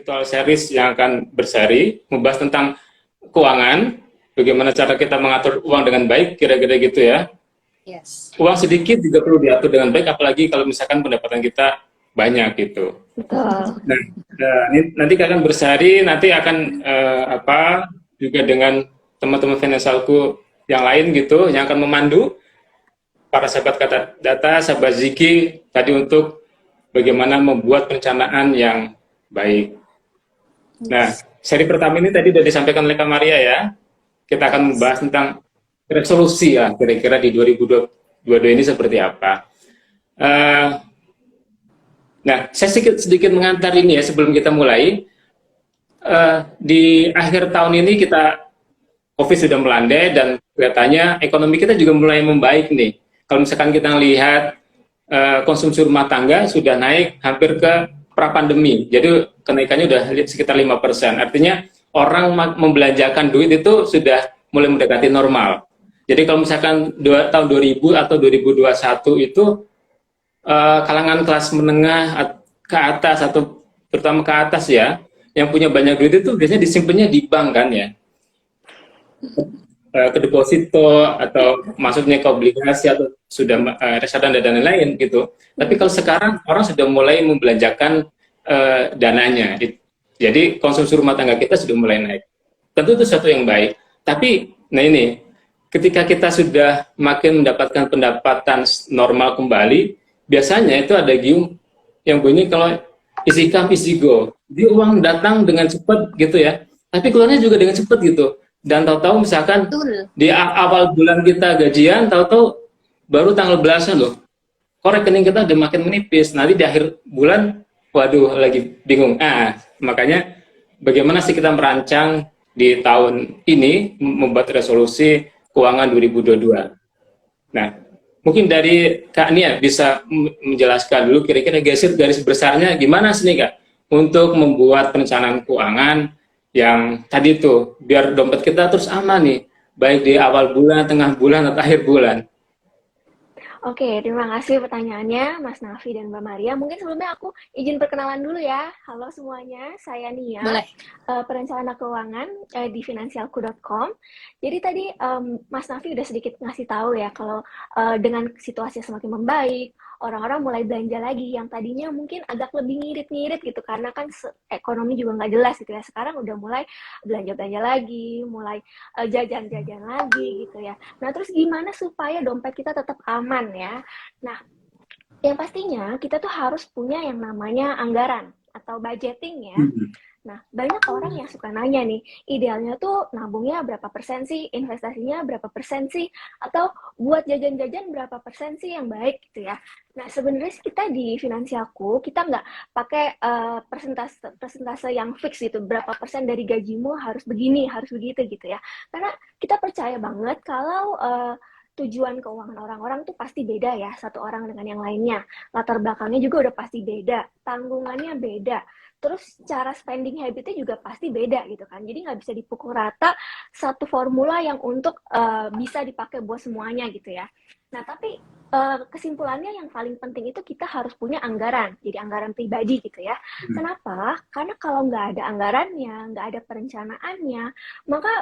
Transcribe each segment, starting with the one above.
virtual series yang akan berseri, membahas tentang keuangan, bagaimana cara kita mengatur uang dengan baik, kira-kira gitu ya. Yes. Uang sedikit juga perlu diatur dengan baik, apalagi kalau misalkan pendapatan kita banyak gitu. Betul. Nah, nanti akan berseri, nanti akan juga dengan teman-teman finansialku yang lain gitu, yang akan memandu para sahabat kata data, sahabat Ziki tadi untuk bagaimana membuat perencanaan yang baik. Nah, seri pertama ini tadi sudah disampaikan oleh Kak Maria ya. Kita akan membahas tentang resolusi ya, kira-kira di 2022 ini seperti apa. Nah, saya sedikit mengantar ini ya sebelum kita mulai. Di akhir tahun ini COVID sudah melandai dan kelihatannya ekonomi kita juga mulai membaik nih. Kalau misalkan kita lihat konsumsi rumah tangga sudah naik hampir ke pra-pandemi. Jadi kenaikannya sudah sekitar 5%. Artinya orang membelanjakan duit itu sudah mulai mendekati normal. Jadi kalau misalkan tahun 2000 atau 2021 itu kalangan kelas menengah ke atas atau terutama ke atas ya, yang punya banyak duit itu biasanya disimpannya di bank kan ya. Ke deposito atau masuknya ke obligasi atau sudah reksadana dan lain-lain gitu. Tapi kalau sekarang orang sudah mulai membelanjakan dananya. Jadi konsumsi rumah tangga kita sudah mulai naik. Tentu itu sesuatu yang baik. Tapi nah ini ketika kita sudah makin mendapatkan pendapatan normal kembali, biasanya itu ada gium yang bunyi kalau easy come easy go. Dia uang datang dengan cepat gitu ya. Tapi keluarnya juga dengan cepat gitu. Dan tahu-tahu misalkan di awal bulan kita gajian, tahu-tahu baru tanggal belasan loh, kok rekening kita udah makin menipis. Nanti di akhir bulan, waduh lagi bingung. Makanya bagaimana sih kita merancang di tahun ini membuat resolusi keuangan 2022. Nah, mungkin dari Kak Nia bisa menjelaskan dulu kira-kira garis besarnya gimana sih nih Kak untuk membuat perencanaan keuangan yang tadi tuh biar dompet kita terus aman nih, baik di awal bulan, tengah bulan, atau akhir bulan. Oke, terima kasih pertanyaannya Mas Nafi dan Mbak Maria. Mungkin sebelumnya aku izin perkenalan dulu ya. Halo semuanya, saya Nia, perencana keuangan di finansialku.com. Jadi tadi Mas Nafi udah sedikit ngasih tahu ya kalau dengan situasi yang semakin membaik, orang-orang mulai belanja lagi yang tadinya mungkin agak lebih ngirit-ngirit gitu karena kan ekonomi juga nggak jelas gitu ya. Sekarang udah mulai belanja-belanja lagi, mulai jajan-jajan lagi gitu ya. Nah, terus gimana supaya dompet kita tetap aman ya? Nah, yang pastinya kita tuh harus punya yang namanya anggaran atau budgeting ya. Nah, banyak orang yang suka nanya nih, idealnya tuh nabungnya berapa persen sih, investasinya berapa persen sih, atau buat jajan-jajan berapa persen sih yang baik gitu ya. Nah, sebenarnya kita di Finansialku, kita nggak pakai persentase yang fix gitu, berapa persen dari gajimu harus begini, harus begitu gitu ya. Karena kita percaya banget kalau tujuan keuangan orang-orang tuh pasti beda ya, satu orang dengan yang lainnya. Latar belakangnya juga udah pasti beda, tanggungannya beda. Terus cara spending habitnya juga pasti beda gitu kan. Jadi nggak bisa dipukul rata satu formula yang untuk bisa dipakai buat semuanya gitu ya. Nah, tapi kesimpulannya yang paling penting itu kita harus punya anggaran. Jadi anggaran pribadi gitu ya. Kenapa? Karena kalau nggak ada anggarannya, nggak ada perencanaannya, maka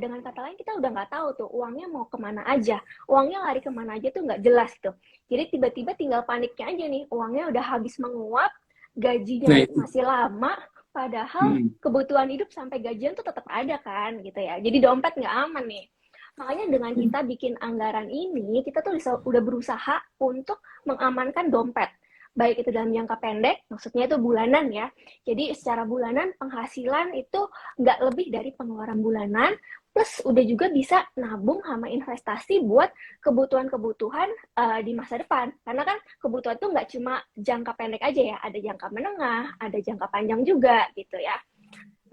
dengan kata lain kita udah nggak tahu tuh uangnya mau kemana aja. Uangnya lari kemana aja tuh nggak jelas tuh. Jadi tiba-tiba tinggal paniknya aja nih. Uangnya udah habis menguap, gajinya masih lama, padahal kebutuhan hidup sampai gajian tuh tetap ada kan gitu ya. Jadi dompet nggak aman nih. Makanya dengan kita bikin anggaran ini, kita tuh udah berusaha untuk mengamankan dompet. Baik itu dalam jangka pendek, maksudnya itu bulanan ya. Jadi secara bulanan penghasilan itu nggak lebih dari pengeluaran bulanan, plus udah juga bisa nabung sama investasi buat kebutuhan-kebutuhan di masa depan. Karena kan kebutuhan itu nggak cuma jangka pendek aja ya, ada jangka menengah, ada jangka panjang juga gitu ya.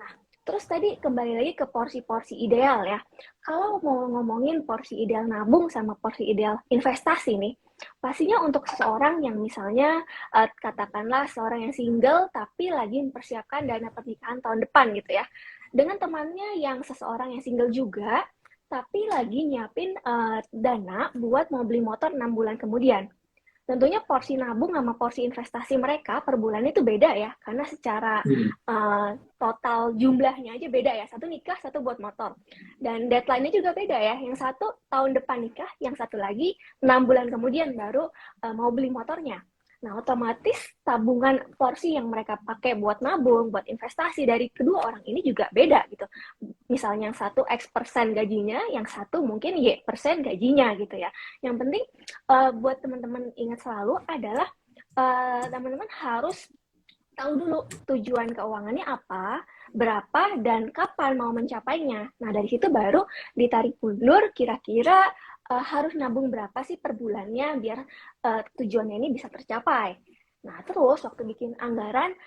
Nah, terus tadi kembali lagi ke porsi-porsi ideal ya. Kalau mau ngomongin porsi ideal nabung sama porsi ideal investasi nih, pastinya untuk seseorang yang misalnya katakanlah seorang yang single tapi lagi mempersiapkan dana pernikahan tahun depan gitu ya. Dengan temannya yang seseorang yang single juga, tapi lagi nyiapin dana buat mau beli motor 6 bulan kemudian. tentunya porsi nabung sama porsi investasi mereka per bulan itu beda ya, karena secara total jumlahnya aja beda ya. Satu nikah, satu buat motor. Dan deadline-nya juga beda ya. Yang satu tahun depan nikah, yang satu lagi 6 bulan kemudian baru mau beli motornya. Nah, otomatis tabungan porsi yang mereka pakai buat nabung, buat investasi dari kedua orang ini juga beda gitu. Misalnya yang satu X% gajinya, yang satu mungkin Y% gajinya gitu ya. Yang penting buat teman-teman ingat selalu adalah teman-teman harus tahu dulu tujuan keuangannya apa, berapa, dan kapan mau mencapainya. Nah, dari situ baru ditarik mundur kira-kira harus nabung berapa sih per bulannya biar tujuannya ini bisa tercapai. Nah, terus waktu bikin anggaran,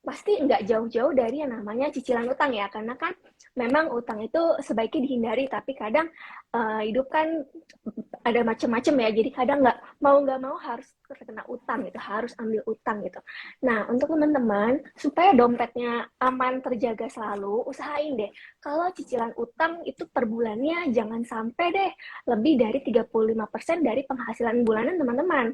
pasti nggak jauh-jauh dari yang namanya cicilan utang ya, karena kan memang utang itu sebaiknya dihindari, tapi kadang hidup kan ada macam-macam ya, jadi kadang nggak mau harus terkena utang gitu, harus ambil utang gitu. Nah, untuk teman-teman supaya dompetnya aman terjaga selalu, usahain deh kalau cicilan utang itu per bulannya jangan sampai deh lebih dari 35% dari penghasilan bulanan teman-teman.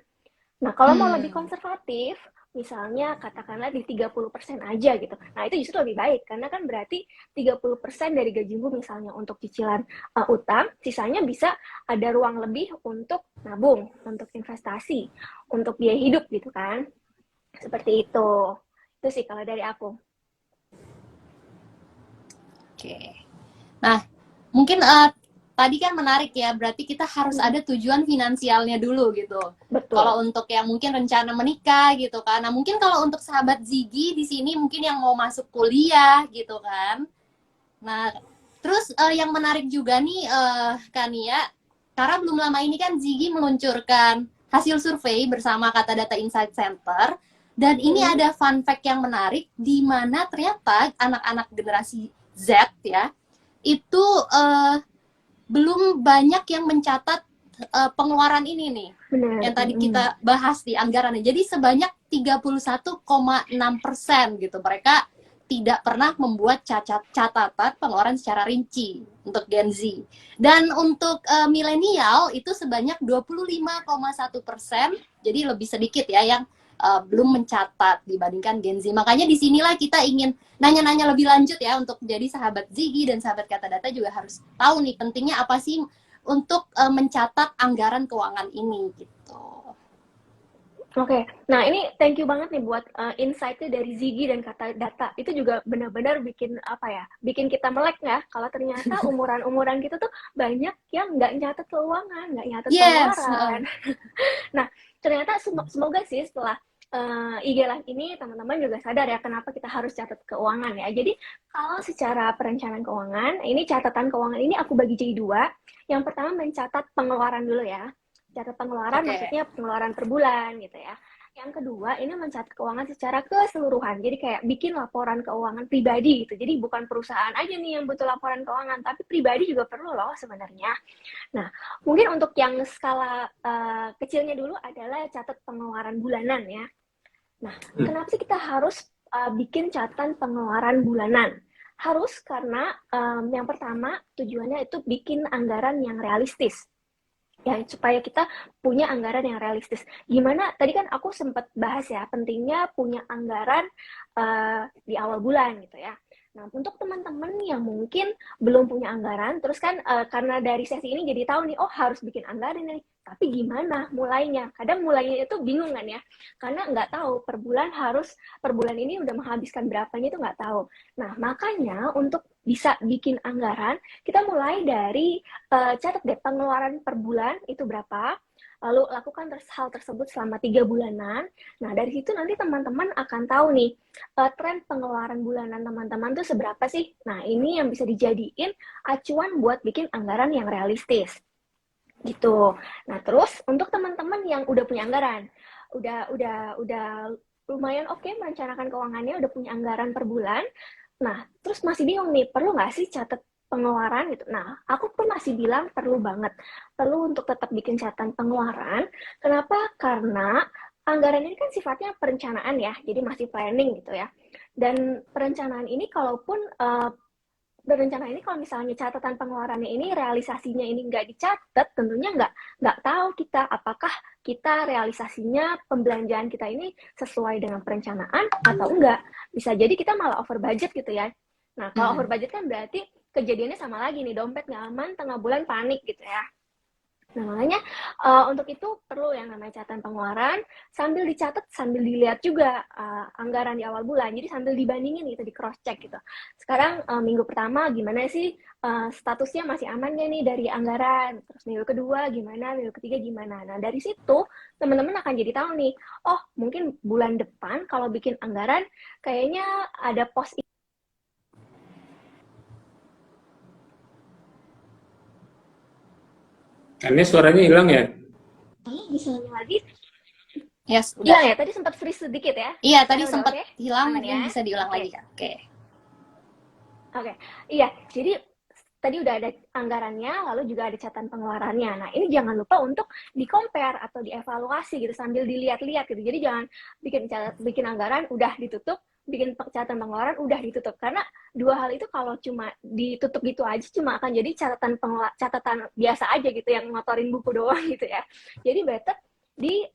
Nah, kalau mau lebih konservatif, misalnya katakanlah di 30% aja gitu. Nah, itu justru lebih baik, karena kan berarti 30% dari gajimu misalnya untuk cicilan utang, sisanya bisa ada ruang lebih untuk nabung, untuk investasi, untuk biaya hidup gitu kan. Seperti itu. Itu sih kalau dari aku. Oke. Nah, mungkin tadi kan menarik ya, berarti kita harus ada tujuan finansialnya dulu gitu. Betul. Kalau untuk yang mungkin rencana menikah gitu kan. Nah, mungkin kalau untuk sahabat Ziggy di sini mungkin yang mau masuk kuliah gitu kan. Nah, terus yang menarik juga nih Kania, karena belum lama ini kan Ziggy meluncurkan hasil survei bersama Kata Data Insight Center, dan ini ada fun fact yang menarik di mana ternyata anak-anak generasi Z ya itu belum banyak yang mencatat pengeluaran ini nih. Benar. Yang tadi kita bahas di anggarannya. Jadi sebanyak 31,6% gitu. Mereka tidak pernah membuat catatan pengeluaran secara rinci untuk Gen Z. Dan untuk milenial itu sebanyak 25,1%. Jadi lebih sedikit ya yang belum mencatat dibandingkan Gen Z. Makanya disinilah kita ingin nanya-nanya lebih lanjut ya, untuk jadi sahabat Ziggy dan sahabat Kata Data juga harus tahu nih pentingnya apa sih untuk mencatat anggaran keuangan ini gitu. Oke, nah ini thank you banget nih buat insight-nya dari Ziggy dan Kata Data. Itu juga benar-benar bikin apa ya, bikin kita melek ya. Kalau ternyata umuran-umuran kita tuh banyak yang nggak nyatet keuangan, nggak nyatet pengeluaran. Nah, ternyata semoga sih setelah IG Live ini teman-teman juga sadar ya kenapa kita harus catat keuangan ya. Jadi kalau secara perencanaan keuangan, ini catatan keuangan ini aku bagi jadi dua. Yang pertama mencatat pengeluaran dulu ya. Catat pengeluaran maksudnya pengeluaran per bulan gitu ya. Yang kedua, ini mencatat keuangan secara keseluruhan. Jadi kayak bikin laporan keuangan pribadi gitu. Jadi bukan perusahaan aja nih yang butuh laporan keuangan, tapi pribadi juga perlu loh sebenarnya. Nah, mungkin untuk yang skala kecilnya dulu adalah catat pengeluaran bulanan ya. Nah, kenapa sih kita harus bikin catatan pengeluaran bulanan? Harus karena yang pertama tujuannya itu bikin anggaran yang realistis. Ya, supaya kita punya anggaran yang realistis. Gimana? Tadi kan aku sempat bahas ya, pentingnya punya anggaran di awal bulan gitu ya. Nah, untuk teman-teman yang mungkin belum punya anggaran, terus kan karena dari sesi ini jadi tahu nih, oh harus bikin anggaran nih. Tapi gimana mulainya? Kadang mulainya itu bingung kan ya, karena nggak tahu per bulan ini udah menghabiskan berapanya itu nggak tahu. Nah, makanya untuk bisa bikin anggaran, kita mulai dari catat deh pengeluaran per bulan itu berapa, lalu lakukan hal tersebut selama 3 bulanan. Nah, dari situ nanti teman-teman akan tahu nih, tren pengeluaran bulanan teman-teman tuh seberapa sih. Nah, ini yang bisa dijadiin acuan buat bikin anggaran yang realistis. Gitu. Nah, terus untuk teman-teman yang udah punya anggaran, udah lumayan oke merencanakan keuangannya, udah punya anggaran per bulan. Nah, terus masih bingung nih, perlu nggak sih catat pengeluaran gitu. Nah, aku pun masih bilang perlu banget. Perlu untuk tetap bikin catatan pengeluaran. Kenapa? Karena anggaran ini kan sifatnya perencanaan ya, jadi masih planning gitu ya. Dan perencanaan ini kalaupun berencana ini kalau misalnya catatan pengeluarannya ini realisasinya ini nggak dicatat, tentunya nggak tahu kita apakah kita realisasinya pembelanjaan kita ini sesuai dengan perencanaan atau enggak. Bisa jadi kita malah over budget gitu ya. Nah, kalau over budget kan berarti kejadiannya sama lagi nih, dompet nggak aman, tengah bulan panik gitu ya. Nah, makanya untuk itu perlu yang namanya catatan pengeluaran, sambil dicatat, sambil dilihat juga anggaran di awal bulan. Jadi sambil dibandingin gitu, di cross check gitu. Sekarang minggu pertama gimana sih statusnya, masih aman nggak nih dari anggaran? Terus minggu kedua gimana, minggu ketiga gimana? Nah, dari situ teman-teman akan jadi tahu nih, oh mungkin bulan depan kalau bikin anggaran kayaknya ada pos. Karena suaranya hilang ya. Bisa lagi. Yes, udah. Hilang ya, tadi sempat freeze sedikit ya. Iya, tadi sempat hilang, mungkin ya? Bisa diulang lagi. Oke. Iya, jadi tadi udah ada anggarannya, lalu juga ada catatan pengeluarannya. Nah, ini jangan lupa untuk di-compare atau dievaluasi gitu, sambil dilihat-lihat gitu. Jadi jangan bikin anggaran udah ditutup, bikin catatan pengeluaran udah ditutup. Karena dua hal itu kalau cuma ditutup gitu aja, cuma akan jadi catatan biasa aja gitu, yang ngotorin buku doang gitu ya. Jadi better di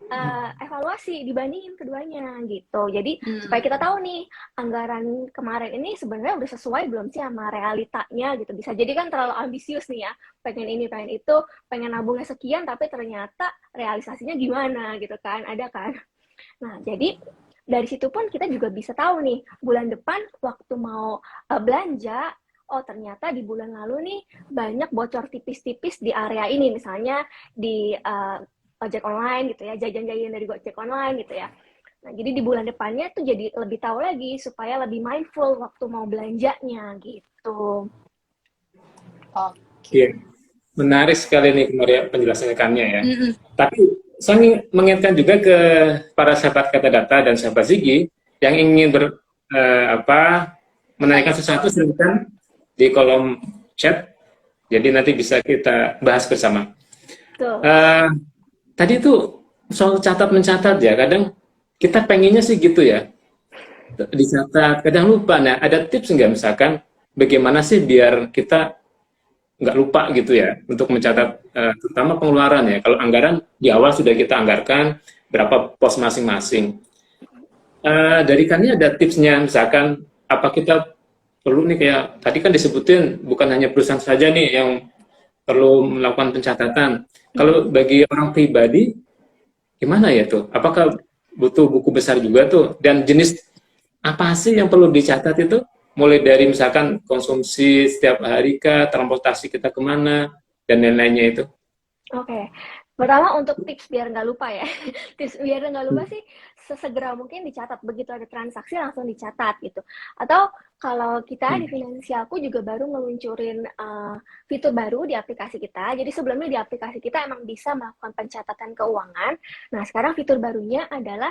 evaluasi, dibandingin keduanya gitu. Jadi supaya kita tahu nih, anggaran kemarin ini sebenarnya udah sesuai belum sih sama realitanya gitu. Bisa jadi kan terlalu ambisius nih ya, pengen ini, pengen itu, pengen nabungnya sekian, tapi ternyata realisasinya gimana gitu kan, ada kan. Nah, jadi dari situ pun kita juga bisa tahu nih, bulan depan waktu mau belanja, oh ternyata di bulan lalu nih banyak bocor tipis-tipis di area ini, misalnya di ojek online gitu ya, jajan-jajan dari Gojek online gitu ya. Nah, jadi di bulan depannya tuh jadi lebih tahu lagi supaya lebih mindful waktu mau belanjanya gitu. Oke. Menarik sekali nih Maria penjelasannya ya. Tapi saya mengingatkan juga ke para sahabat kata data dan sahabat Ziggy yang ingin menanyakan sesuatu, silakan di kolom chat. Jadi nanti bisa kita bahas bersama. Tadi itu soal mencatat ya, kadang kita pengennya sih gitu ya, dicatat, kadang lupa. Nah, ada tips nggak misalkan bagaimana sih biar kita nggak lupa gitu ya untuk mencatat, terutama pengeluaran ya. Kalau anggaran di awal sudah kita anggarkan berapa pos masing-masing. Dari Kania ada tipsnya, misalkan apa kita perlu nih, kayak tadi kan disebutin bukan hanya perusahaan saja nih yang perlu melakukan pencatatan. Kalau bagi orang pribadi, gimana ya tuh? Apakah butuh buku besar juga tuh? Dan jenis apa sih yang perlu dicatat itu? Mulai dari misalkan konsumsi setiap hari kah, transportasi kita kemana, dan lain-lainnya itu. Oke. Pertama untuk tips biar nggak lupa ya. Tips biar nggak lupa sih, sesegera mungkin dicatat. Begitu ada transaksi langsung dicatat gitu. Atau kalau kita di Finansialku juga baru ngeluncurin fitur baru di aplikasi kita. Jadi sebelumnya di aplikasi kita emang bisa melakukan pencatatan keuangan. Nah, sekarang fitur barunya adalah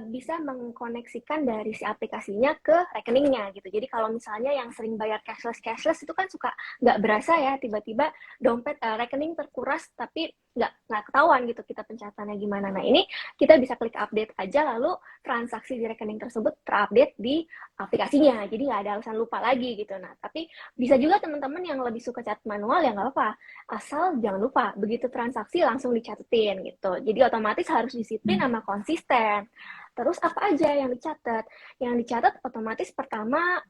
bisa mengkoneksikan dari si aplikasinya ke rekeningnya gitu. Jadi kalau misalnya yang sering bayar cashless itu kan suka nggak berasa ya, tiba-tiba dompet rekening terkuras tapi nggak ketahuan gitu kita pencatatannya gimana. Nah, ini kita bisa klik update aja, lalu transaksi di rekening tersebut terupdate di aplikasinya. Jadi nggak ada alasan lupa lagi gitu. Nah, tapi bisa juga teman-teman yang lebih suka catat manual, ya nggak apa-apa. Asal jangan lupa, begitu transaksi langsung dicatetin gitu. Jadi otomatis harus disiplin sama konsisten. Terus apa aja yang dicatat? Yang dicatat otomatis pertama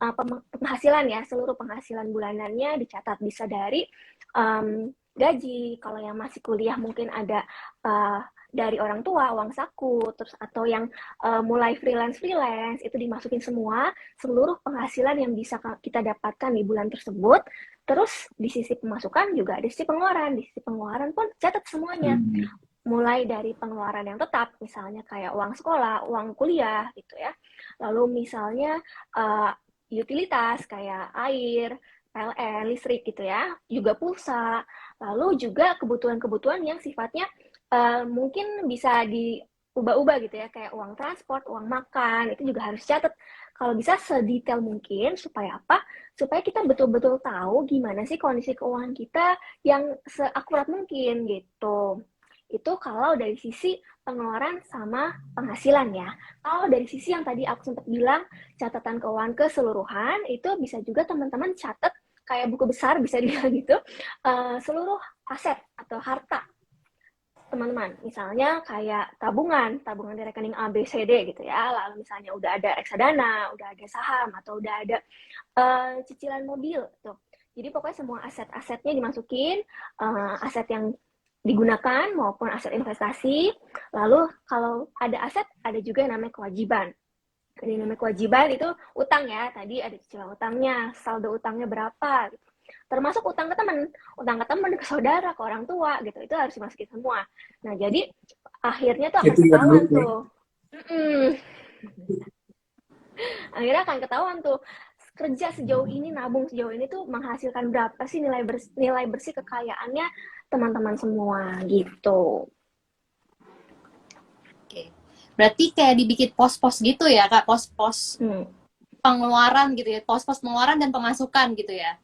penghasilan ya, seluruh penghasilan bulanannya dicatat. Bisa dari gaji, kalau yang masih kuliah mungkin ada dari orang tua, uang saku, terus atau yang mulai freelance itu dimasukin semua, seluruh penghasilan yang bisa kita dapatkan di bulan tersebut. Terus di sisi pemasukan juga ada sisi pengeluaran, di sisi pengeluaran pun catat semuanya. Mulai dari pengeluaran yang tetap, misalnya kayak uang sekolah, uang kuliah gitu ya. Lalu misalnya utilitas kayak air, PLN, listrik gitu ya, juga pulsa, lalu juga kebutuhan-kebutuhan yang sifatnya mungkin bisa diubah-ubah gitu ya, kayak uang transport, uang makan, itu juga harus catat. Kalau bisa sedetail mungkin, supaya apa? Supaya kita betul-betul tahu gimana sih kondisi keuangan kita yang seakurat mungkin gitu. Itu kalau dari sisi pengeluaran sama penghasilan ya. Kalau dari sisi yang tadi aku sempat bilang, catatan keuangan keseluruhan, itu bisa juga teman-teman catat kayak buku besar bisa dibilang gitu, seluruh aset atau harta teman-teman. Misalnya kayak tabungan di rekening A, B, C, D gitu ya. Lalu misalnya udah ada reksadana, udah ada saham, atau udah ada cicilan mobil tuh. Jadi pokoknya semua aset-asetnya dimasukin, aset yang digunakan maupun aset investasi. Lalu kalau ada aset, ada juga yang namanya kewajiban. Jadi namanya kewajiban itu utang ya. Tadi ada cicilan utangnya, saldo utangnya berapa gitu. Termasuk utang ke teman, ke saudara, ke orang tua gitu. Itu harus dimasukin semua. Nah, jadi akhirnya tuh akan ketahuan tuh. Akhirnya akan ketahuan tuh kerja sejauh ini, nabung sejauh ini tuh menghasilkan berapa sih nilai bersih kekayaannya teman-teman semua gitu. Oke. Berarti kayak dibikin pos-pos gitu ya, Kak, pos-pos pengeluaran gitu ya, pos-pos pengeluaran dan pemasukan gitu ya.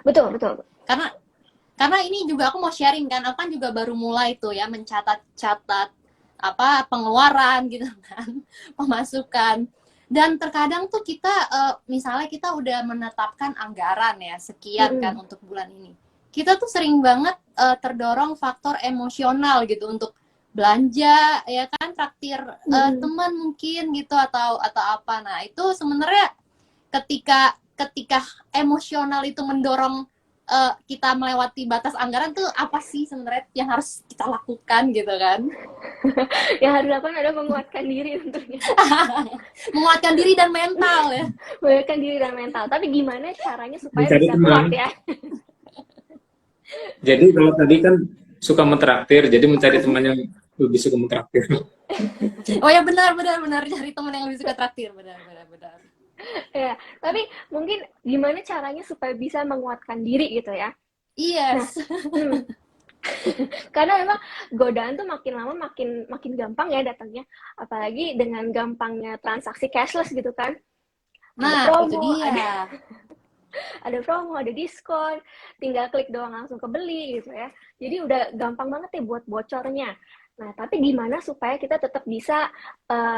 Betul. Karena ini juga aku mau sharing kan, aku kan juga baru mulai tuh ya mencatat apa pengeluaran gitu kan, pemasukan. Dan terkadang tuh kita misalnya kita udah menetapkan anggaran ya sekian kan untuk bulan ini. Kita tuh sering banget terdorong faktor emosional gitu untuk belanja ya kan, traktir teman mungkin gitu atau apa. Nah, itu sebenarnya ketika emosional itu mendorong kita melewati batas anggaran tuh apa sih sebenarnya yang harus kita lakukan gitu kan? Yang harus dilakukan adalah menguatkan diri tentunya. Menguatkan diri dan mental ya. Menguatkan diri dan mental. Tapi gimana caranya supaya bisa kuat ya? Jadi kalau tadi kan suka mentraktir, jadi mencari teman yang lebih suka mentraktir. Oh ya benar cari teman yang lebih suka traktir, benar. Ya, tapi mungkin gimana caranya supaya bisa menguatkan diri gitu ya? Yes. Nah, karena memang godaan tuh makin lama makin gampang ya datangnya, apalagi dengan gampangnya transaksi cashless gitu kan. Nah, ada promo, itu dia. ada promo, ada diskon, tinggal klik doang langsung kebeli gitu ya. Jadi udah gampang banget ya buat bocornya. Nah, tapi gimana supaya kita tetap bisa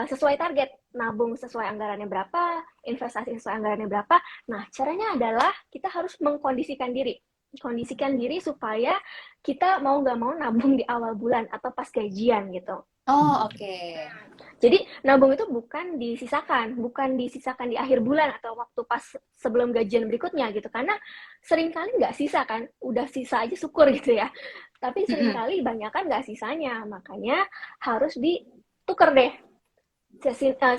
sesuai target, nabung sesuai anggarannya berapa, investasi sesuai anggarannya berapa. Nah, caranya adalah kita harus mengkondisikan diri. Kondisikan diri supaya kita mau nggak mau nabung di awal bulan atau pas gajian gitu. Oh, oke. Jadi nabung itu bukan disisakan di akhir bulan atau waktu pas sebelum gajian berikutnya gitu. Karena seringkali nggak sisa kan, udah sisa aja syukur gitu ya. Tapi seringkali banyak kan nggak sisanya, makanya harus ditukar deh.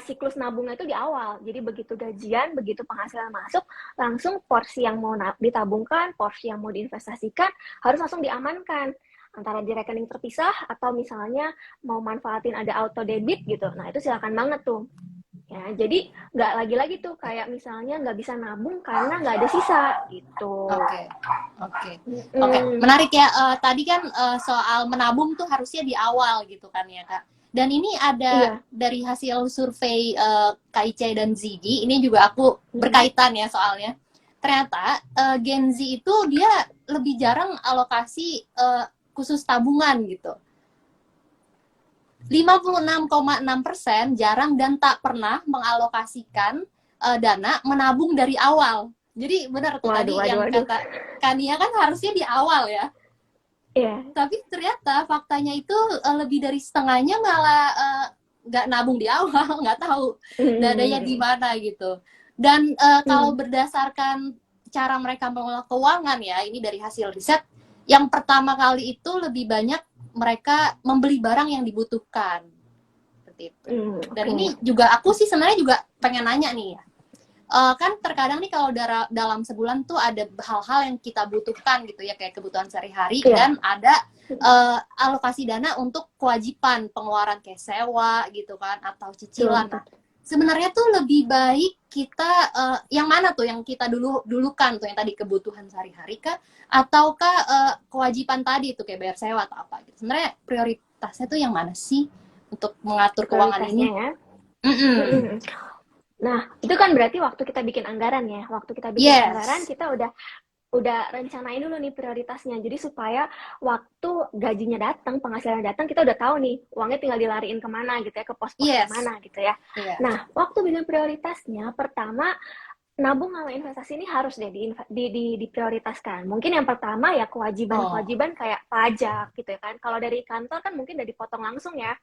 Siklus nabungnya itu di awal. Jadi begitu gajian, begitu penghasilan masuk, langsung porsi yang mau ditabungkan, porsi yang mau diinvestasikan, harus langsung diamankan. Antara di rekening terpisah, atau misalnya mau manfaatin ada auto debit gitu. Nah, itu silakan banget tuh. Ya, jadi nggak lagi-lagi tuh kayak misalnya nggak bisa nabung karena nggak ada sisa gitu. Oke. Menarik ya. Tadi kan soal menabung tuh harusnya di awal gitu kan ya, Kak. Dan ini ada dari hasil survei KIC dan Ziggy, ini juga aku berkaitan ya soalnya. Ternyata Gen Z itu dia lebih jarang alokasi khusus tabungan gitu. 56,6% jarang dan tak pernah mengalokasikan dana menabung dari awal. Jadi benar tuh tadi yang kata Kania kan harusnya di awal ya. Iya. Tapi ternyata faktanya itu lebih dari setengahnya malah nggak nabung di awal, nggak tahu dananya di mana gitu. Dan kalau berdasarkan cara mereka mengelola keuangan ya, ini dari hasil riset, yang pertama kali itu lebih banyak mereka membeli barang yang dibutuhkan. Seperti itu. Dan ini juga aku sih sebenarnya juga pengen nanya nih ya. Kan terkadang nih kalau dalam sebulan tuh ada hal-hal yang kita butuhkan gitu ya, kayak kebutuhan sehari-hari, dan ada alokasi dana untuk kewajiban pengeluaran kayak sewa gitu kan, atau cicilan. Nah, sebenarnya tuh lebih baik kita yang mana tuh yang kita dulukan tuh, yang tadi kebutuhan sehari-hari kah, ataukah kewajiban tadi tuh kayak bayar sewa atau apa gitu. Sebenarnya prioritasnya tuh yang mana sih untuk mengatur keuangan ini? Ya? Nah, itu kan berarti waktu kita bikin anggaran ya. Waktu kita bikin anggaran, kita udah rencanain dulu nih prioritasnya. Jadi supaya waktu gajinya datang, penghasilan datang, kita udah tahu nih uangnya tinggal dilariin kemana gitu ya, ke pos-pos kemana gitu ya. Nah, waktu bikin prioritasnya, pertama nabung sama investasi ini harus deh diprioritaskan. Mungkin yang pertama ya kewajiban-kewajiban kayak pajak gitu ya kan. Kalau dari kantor kan mungkin udah dipotong langsung ya.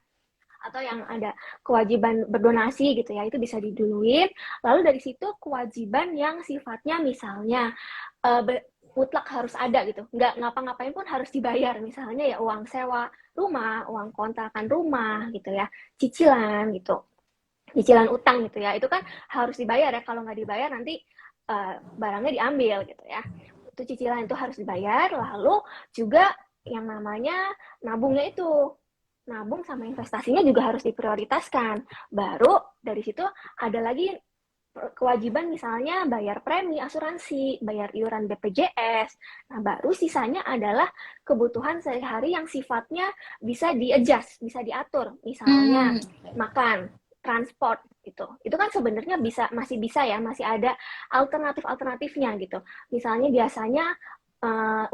Atau yang ada kewajiban berdonasi gitu ya, itu bisa diduluin. Lalu dari situ kewajiban yang sifatnya misalnya mutlak harus ada gitu. Nggak ngapa-ngapain pun harus dibayar. Misalnya ya uang sewa rumah, uang kontrakan rumah gitu ya, cicilan gitu. Cicilan utang gitu ya, itu kan harus dibayar ya, kalau nggak dibayar nanti barangnya diambil gitu ya. Itu cicilan itu harus dibayar. Lalu juga yang namanya nabungnya itu, nabung sama investasinya juga harus diprioritaskan. Baru dari situ ada lagi kewajiban misalnya bayar premi asuransi, bayar iuran BPJS. Nah, baru sisanya adalah kebutuhan sehari-hari yang sifatnya bisa di-adjust, bisa diatur. Misalnya makan, transport gitu. Itu kan sebenarnya masih bisa ya, masih ada alternatifnya gitu. Misalnya biasanya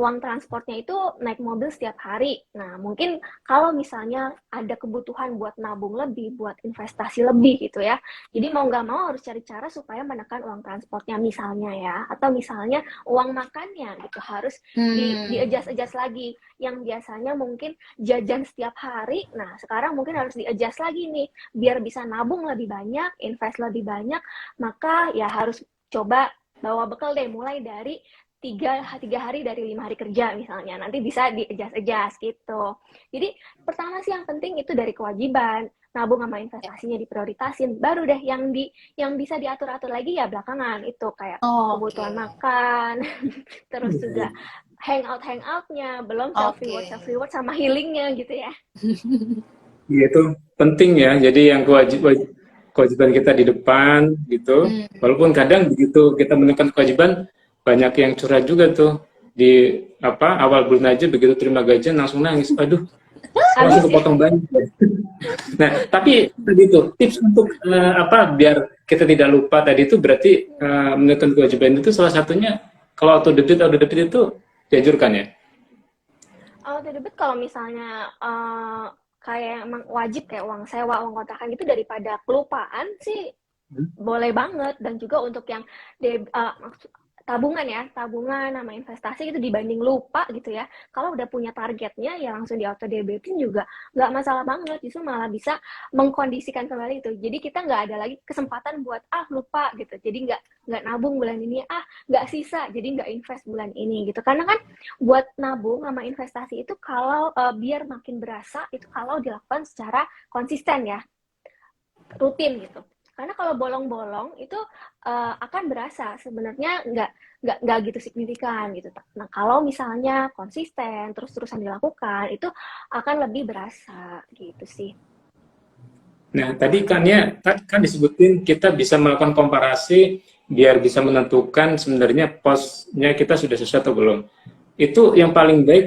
uang transportnya itu naik mobil setiap hari. Nah, mungkin kalau misalnya ada kebutuhan buat nabung lebih, buat investasi lebih gitu ya. Jadi mau nggak mau harus cari cara supaya menekan uang transportnya misalnya ya. Atau misalnya uang makannya gitu harus di-adjust lagi. Yang biasanya mungkin jajan setiap hari, nah sekarang mungkin harus di-adjust lagi nih. Biar bisa nabung lebih banyak, invest lebih banyak, maka ya harus coba bawa bekal deh mulai dari 3 hari dari 5 hari kerja misalnya, nanti bisa di-adjust gitu. Jadi pertama sih yang penting itu dari kewajiban, nabung sama investasinya diprioritasin, baru deh yang bisa diatur-atur lagi ya belakangan itu kayak kebutuhan makan, terus juga hangoutnya, belum self reward sama healingnya gitu ya. Iya itu penting ya, jadi yang kewajiban kita di depan gitu, walaupun kadang begitu kita menekan kewajiban banyak yang curhat juga tuh di awal bulan aja begitu terima gajian langsung nangis, aduh langsung kepotong banyak. Nah tapi tadi itu tips untuk biar kita tidak lupa tadi itu berarti menekan kewajiban itu salah satunya kalau auto debit itu dianjurkan ya. Auto debit kalau misalnya kayak emang wajib kayak uang sewa, uang kontrakan gitu daripada kelupaan sih boleh banget. Dan juga untuk yang tabungan sama investasi itu dibanding lupa gitu ya, kalau udah punya targetnya ya langsung di auto debitin juga nggak masalah banget, justru malah bisa mengkondisikan kembali itu. Jadi kita nggak ada lagi kesempatan buat lupa gitu, jadi nggak nabung bulan ini, nggak sisa jadi nggak invest bulan ini gitu. Karena kan buat nabung sama investasi itu kalau biar makin berasa itu kalau dilakukan secara konsisten ya, rutin gitu. Karena kalau bolong-bolong itu akan berasa sebenarnya nggak gitu signifikan gitu. Nah kalau misalnya konsisten terus-terusan dilakukan itu akan lebih berasa gitu sih. Nah tadi kan disebutin kita bisa melakukan komparasi biar bisa menentukan sebenarnya posnya kita sudah sesuai atau belum. Itu yang paling baik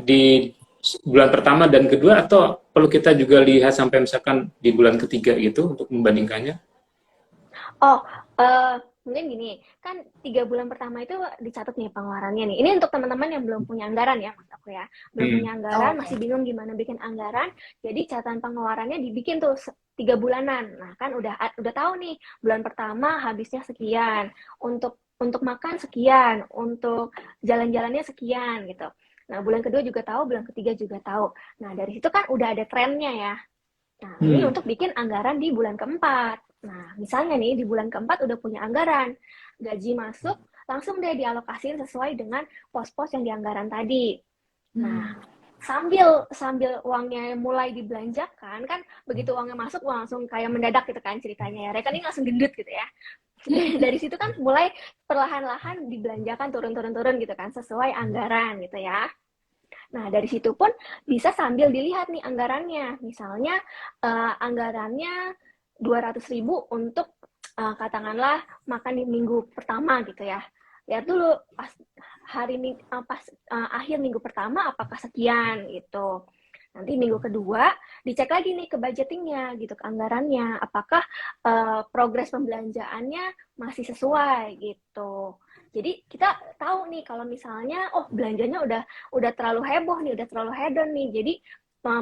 di bulan pertama dan kedua atau perlu kita juga lihat sampai misalkan di bulan ketiga gitu untuk membandingkannya? Mungkin gini, kan 3 bulan pertama itu dicatat nih pengeluarannya nih. Ini untuk teman-teman yang belum punya anggaran ya, Mas aku ya. Belum punya anggaran, masih bingung gimana bikin anggaran. Jadi catatan pengeluarannya dibikin tuh 3 bulanan. Nah, kan udah tahu nih, bulan pertama habisnya sekian, untuk makan sekian, untuk jalan-jalannya sekian gitu. Nah, bulan kedua juga tahu, bulan ketiga juga tahu. Nah, dari situ kan udah ada trennya ya. Nah, ini untuk bikin anggaran di bulan keempat. Nah, misalnya nih di bulan keempat udah punya anggaran, gaji masuk, langsung deh dialokasiin sesuai dengan pos-pos yang di anggaran tadi. Nah, sambil uangnya mulai dibelanjakan, kan begitu uangnya masuk, langsung kayak mendadak gitu kan ceritanya ya, rekening langsung gendut gitu ya. Dari situ kan mulai perlahan-lahan dibelanjakan turun gitu kan, sesuai anggaran gitu ya. Nah, dari situ pun bisa sambil dilihat nih anggarannya. Misalnya anggarannya 200.000 untuk katakanlah makan di minggu pertama gitu ya. Lihat dulu pas akhir minggu pertama apakah sekian gitu. Nanti minggu kedua dicek lagi nih ke budgetingnya gitu, ke anggarannya. Apakah progres pembelanjaannya masih sesuai gitu. Jadi kita tahu nih kalau misalnya belanjanya udah terlalu heboh nih, udah terlalu hedon nih. Jadi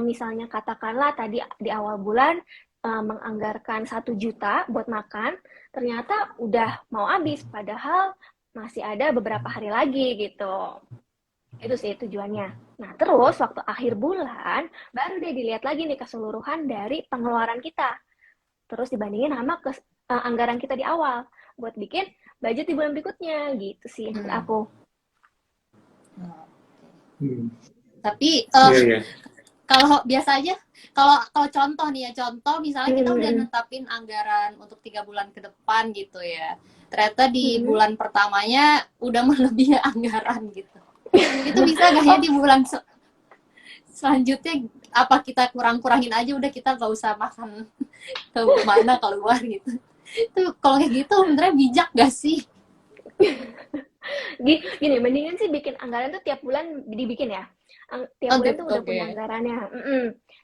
misalnya katakanlah tadi di awal bulan menganggarkan 1 juta buat makan, ternyata udah mau habis, padahal masih ada beberapa hari lagi gitu. Itu sih tujuannya. Nah, terus waktu akhir bulan, baru deh dilihat lagi nih keseluruhan dari pengeluaran kita. Terus dibandingin sama anggaran kita di awal, buat bikin budget di bulan berikutnya, gitu sih menurut aku. Tapi kalau biasa aja, kalau contoh nih ya, contoh misalnya kita udah netapin anggaran untuk 3 bulan ke depan gitu ya. Ternyata di bulan pertamanya udah melebihi anggaran gitu. Itu bisa nggak ya di bulan selanjutnya, apa kita kurangin aja, udah kita nggak usah makan ke mana keluar gitu. Itu kalau kayak gitu sebenarnya bijak gak sih? Gini, mendingan sih bikin anggaran tuh tiap bulan dibikin ya. Tiap bulan tuh udah punya anggarannya.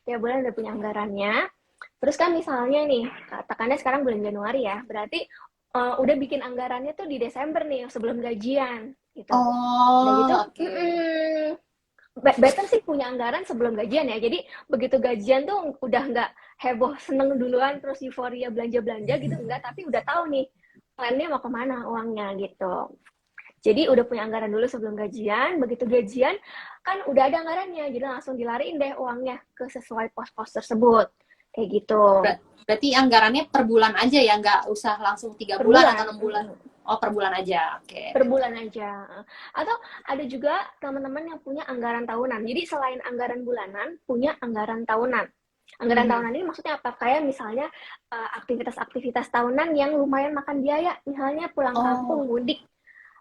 Tiap bulan udah punya anggarannya. Terus kan misalnya nih, katakannya sekarang bulan Januari ya, berarti udah bikin anggarannya tuh di Desember nih, sebelum gajian gitu. Dan gitu, better sih punya anggaran sebelum gajian ya. Jadi begitu gajian tuh udah nggak heboh seneng duluan terus euforia belanja-belanja gitu, enggak, tapi udah tahu nih plannya mau kemana uangnya gitu. Jadi udah punya anggaran dulu sebelum gajian, begitu gajian kan udah ada anggarannya, jadi langsung dilariin deh uangnya ke sesuai pos-pos tersebut. Kayak gitu. Berarti anggarannya per bulan aja ya, nggak usah langsung 3 bulan atau 6 bulan? Oh, per bulan aja, oke. Per bulan aja. Atau ada juga teman-teman yang punya anggaran tahunan. Jadi selain anggaran bulanan, punya anggaran tahunan. Anggaran tahunan ini maksudnya apa? Kayak misalnya aktivitas-aktivitas tahunan yang lumayan makan biaya, misalnya pulang kampung, mudik,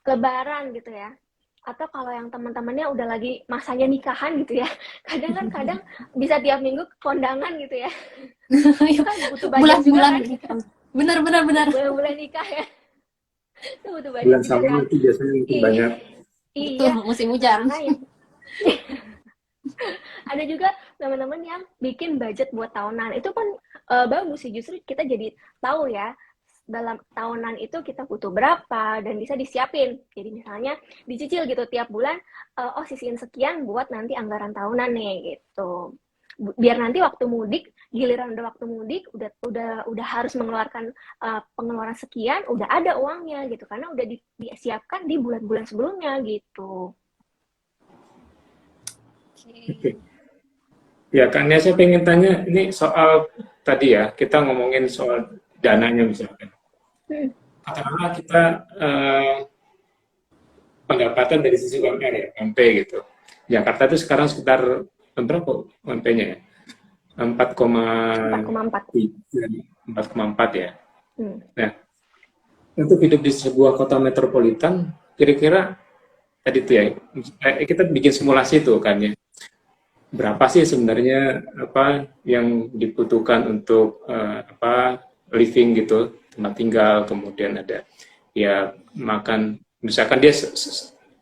lebaran gitu ya. Atau kalau yang teman-temannya udah lagi masanya nikahan gitu ya, kadang bisa tiap minggu kondangan gitu ya. Itu kan butuh budget juga kan. Benar. Bulan nikah ya. Itu butuh budget bulan juga sama kan. itu biasanya banyak. Iya, musim hujan. Ada juga teman-teman yang bikin budget buat tahunan. Itu pun bagus sih, justru kita jadi tahu ya dalam tahunan itu kita butuh berapa dan bisa disiapin. Jadi misalnya dicicil gitu tiap bulan, sisihin sekian buat nanti anggaran tahunan nih gitu. Biar nanti waktu mudik, giliran udah waktu mudik udah harus mengeluarkan pengeluaran sekian, udah ada uangnya gitu, karena udah disiapkan di bulan-bulan sebelumnya gitu. Oke. Ya, Kak Nia, saya pengen tanya ini soal tadi ya, kita ngomongin soal dananya misalkan. Katakanlah kita pendapatan dari sisi UMR ya, UMP gitu. Jakarta itu sekarang sekitar berapa UMP-nya ya? 4,4 ya. Nah, untuk hidup di sebuah kota metropolitan, kira-kira tadi tuh ya, kita bikin simulasi tuh kan ya. Berapa sih sebenarnya apa yang dibutuhkan untuk living gitu, tempat tinggal, kemudian ada ya makan, misalkan dia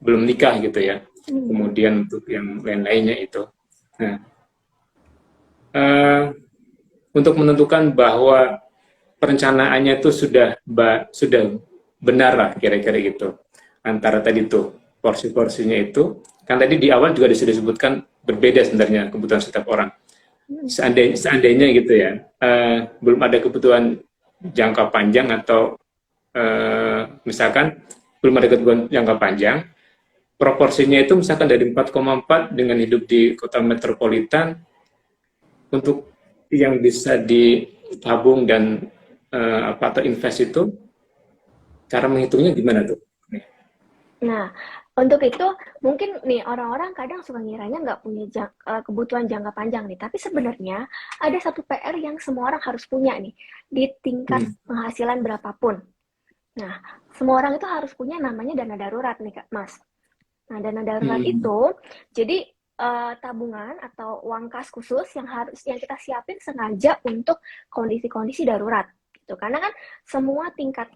belum nikah gitu ya, kemudian untuk yang lain-lainnya itu. Nah, untuk menentukan bahwa perencanaannya itu sudah benar lah kira-kira gitu, antara tadi tuh porsi-porsinya itu, kan tadi di awal juga sudah disebutkan berbeda sebenarnya kebutuhan setiap orang. Seandainya gitu ya, belum ada kebutuhan jangka panjang atau misalkan belum ada kebutuhan jangka panjang, proporsinya itu misalkan dari 4,4 dengan hidup di kota metropolitan, untuk yang bisa ditabung dan atau invest itu, cara menghitungnya gimana tuh? Nah, untuk itu mungkin nih orang-orang kadang suka ngiranya nggak punya kebutuhan jangka panjang nih, tapi sebenarnya ada satu PR yang semua orang harus punya nih di tingkat penghasilan berapapun. Nah, semua orang itu harus punya namanya dana darurat nih Kak Mas. Nah, dana darurat itu jadi tabungan atau uang kas khusus yang kita siapin sengaja untuk kondisi-kondisi darurat gitu. Karena kan semua tingkat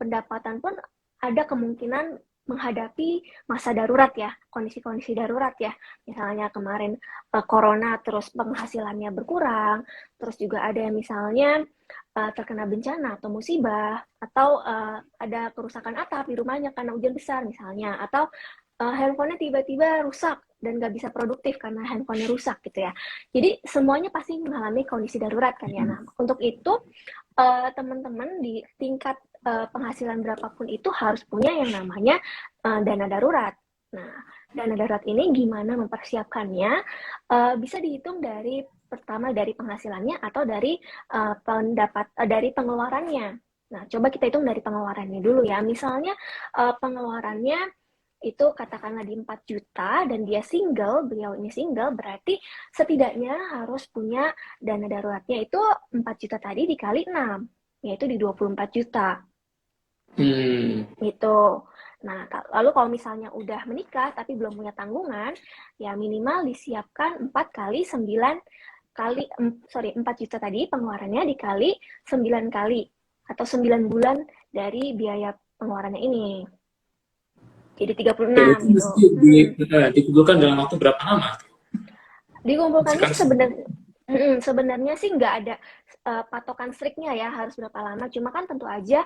pendapatan pun ada kemungkinan menghadapi masa darurat ya, kondisi-kondisi darurat ya. Misalnya kemarin corona terus penghasilannya berkurang, terus juga ada yang misalnya terkena bencana atau musibah, atau ada kerusakan atap di rumahnya karena hujan besar misalnya, atau handphonenya tiba-tiba rusak dan nggak bisa produktif karena handphonenya rusak gitu ya. Jadi semuanya pasti mengalami kondisi darurat kan ya. Nah, untuk itu teman-teman di tingkat penghasilan berapapun itu harus punya yang namanya dana darurat. Nah, dana darurat ini gimana mempersiapkannya? Bisa dihitung dari pertama dari penghasilannya atau dari dari pengeluarannya. Nah, coba kita hitung dari pengeluarannya dulu ya. Misalnya pengeluarannya itu katakanlah di 4 juta dan dia single, beliau ini single, berarti setidaknya harus punya dana daruratnya itu 4 juta tadi dikali 6, yaitu di 24 juta. Gitu. Nah, lalu kalau misalnya udah menikah tapi belum punya tanggungan, ya minimal disiapkan 4 kali 9 kali, 4 juta tadi pengeluarannya dikali 9 kali atau 9 bulan dari biaya pengeluarannya ini. Jadi 36 Dan itu gitu. mesti dikumpulkan dalam waktu berapa lama? Dikumpulkannya sih sebenarnya sih nggak ada patokan striknya ya harus berapa lama. Cuma kan tentu aja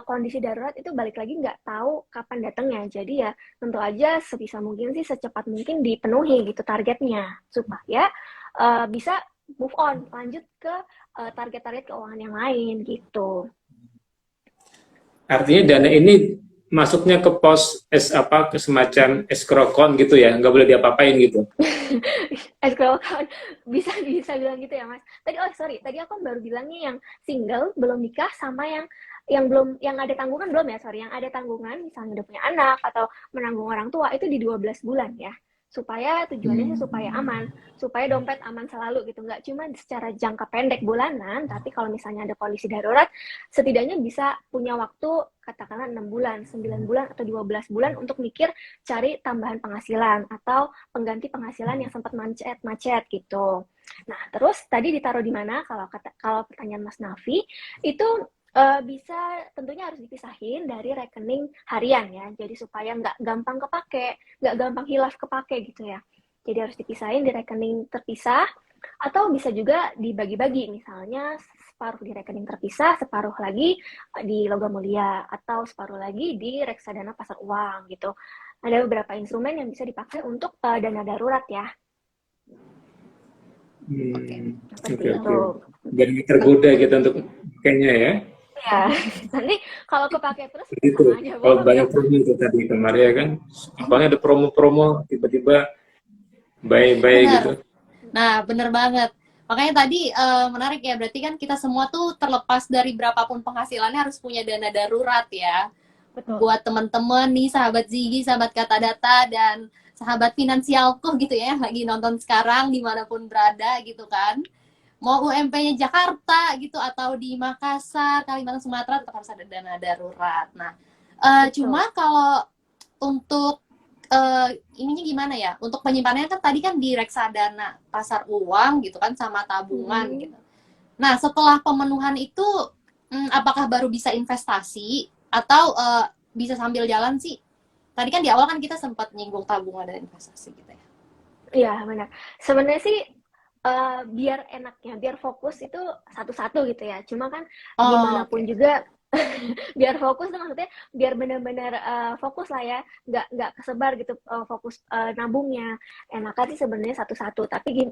kondisi darurat itu balik lagi nggak tahu kapan datangnya. Jadi ya tentu aja sebisa mungkin sih secepat mungkin dipenuhi gitu targetnya supaya bisa move on lanjut ke target-target keuangan yang lain gitu. Artinya dana ini masuknya ke pos ke semacam escrow account gitu ya, nggak boleh diapa-apain gitu. Escrow account bisa bilang gitu ya Mas. Tadi aku baru bilangnya yang single belum nikah sama yang belum yang ada tanggungan belum ya, yang ada tanggungan misalnya udah punya anak atau menanggung orang tua itu di 12 bulan ya. Supaya tujuannya sih supaya aman, supaya dompet aman selalu gitu, nggak cuma secara jangka pendek bulanan, tapi kalau misalnya ada kondisi darurat, setidaknya bisa punya waktu katakanlah 6 bulan, 9 bulan, atau 12 bulan untuk mikir cari tambahan penghasilan atau pengganti penghasilan yang sempat macet gitu. Nah, terus tadi ditaruh di mana kalau pertanyaan Mas Nafi, itu bisa tentunya harus dipisahin dari rekening harian ya, jadi supaya nggak gampang kepake, nggak gampang hilaf kepake gitu ya. Jadi harus dipisahin di rekening terpisah, atau bisa juga dibagi-bagi, misalnya separuh di rekening terpisah, separuh lagi di Logam Mulia, atau separuh lagi di reksadana pasar uang gitu. Ada beberapa instrumen yang bisa dipakai untuk dana darurat ya. Oke. Biar tergoda gitu untuk pakainya ya. Ya, nanti kalau kepake terus Gitu. sama aja Kalau bohong banyak ya. promo itu tadi kemarin ya kan, apalagi ada promo-promo tiba-tiba bye-bye gitu. Nah, bener banget. Makanya tadi menarik ya, berarti kan kita semua tuh terlepas dari berapapun penghasilannya harus punya dana darurat ya. Betul. Buat teman-teman nih, sahabat Ziggy, sahabat Kata Data, dan sahabat Finansialku gitu ya, yang lagi nonton sekarang dimanapun berada gitu kan. Mau UMP-nya Jakarta gitu atau di Makassar, Kalimantan, Sumatera, tetap harus ada dana darurat. Nah, cuma kalau untuk ininya gimana ya? Untuk penyimpanannya kan tadi kan di reksadana pasar uang gitu kan sama tabungan gitu. Nah, setelah pemenuhan itu apakah baru bisa investasi atau bisa sambil jalan sih? Tadi kan di awal kan kita sempat nyinggung tabungan dan investasi gitu ya. Iya, benar. Sebenarnya sih biar enaknya, biar fokus itu satu-satu gitu ya. Cuma kan gimana pun juga biar fokus tuh maksudnya biar benar-benar fokus lah ya, nggak kesebar gitu fokus nabungnya. Enakan sih sebenarnya satu-satu, tapi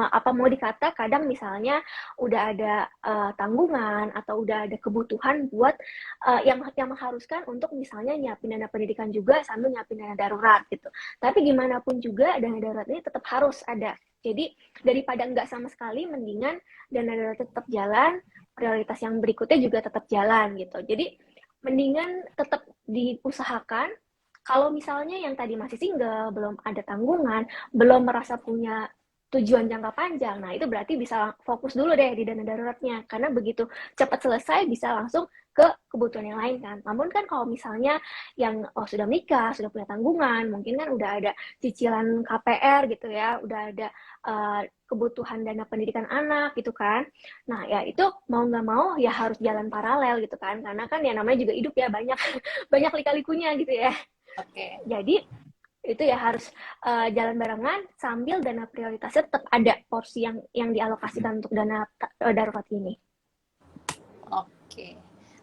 apa mau dikata kadang misalnya udah ada tanggungan atau udah ada kebutuhan buat yang mengharuskan untuk misalnya nyiapin dana pendidikan juga sambil nyiapin dana darurat gitu. Tapi gimana pun juga dana darurat ini tetap harus ada. Jadi daripada nggak sama sekali, mendingan dana darurat tetap jalan, prioritas yang berikutnya juga tetap jalan gitu. Jadi mendingan tetap diusahakan. Kalau misalnya yang tadi masih single, belum ada tanggungan, belum merasa punya tujuan jangka panjang, nah itu berarti bisa fokus dulu deh di dana daruratnya. Karena begitu cepat selesai bisa langsung ke kebutuhan yang lain kan. Namun kan kalau misalnya yang sudah menikah, sudah punya tanggungan, mungkin kan udah ada cicilan KPR gitu ya, udah ada kebutuhan dana pendidikan anak gitu kan. Nah ya itu mau nggak mau ya harus jalan paralel gitu kan. Karena kan ya namanya juga hidup ya, banyak banyak lika-likunya gitu ya. Oke. Jadi itu ya harus jalan barengan sambil dana prioritasnya tetap ada porsi yang dialokasikan untuk dana darurat ini. Oke.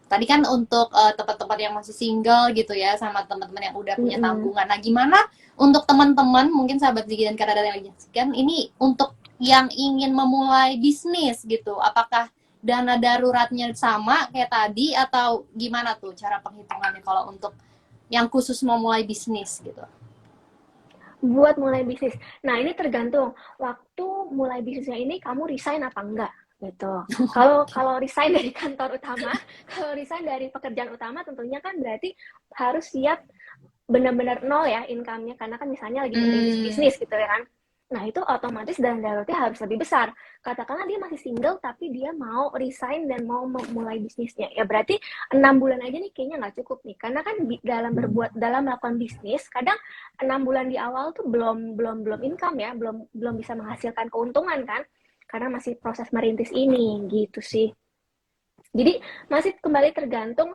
tadi kan untuk tempat-tempat yang masih single gitu ya, sama teman-teman yang udah punya tabungan. Nah, gimana untuk teman-teman, mungkin sahabat Ziggy dan Kak Dada yang lagi menyaksikan, ini untuk yang ingin memulai bisnis gitu, apakah dana daruratnya sama kayak tadi atau gimana tuh cara penghitungannya kalau untuk yang khusus mau mulai bisnis gitu? Buat mulai bisnis. Nah, ini tergantung waktu mulai bisnisnya ini kamu resign apa enggak gitu. Kalau resign dari kantor utama, kalau resign dari pekerjaan utama tentunya kan berarti harus siap benar-benar nol ya income-nya, karena kan misalnya lagi merintis bisnis gitu ya kan. Nah, itu otomatis dana daruratnya harus lebih besar. Katakanlah dia masih single tapi dia mau resign dan mau memulai bisnisnya. Ya berarti 6 bulan aja nih kayaknya nggak cukup nih. Karena kan dalam melakukan bisnis, kadang 6 bulan di awal tuh belum income ya, belum bisa menghasilkan keuntungan kan. Karena masih proses merintis ini gitu sih. Jadi masih kembali tergantung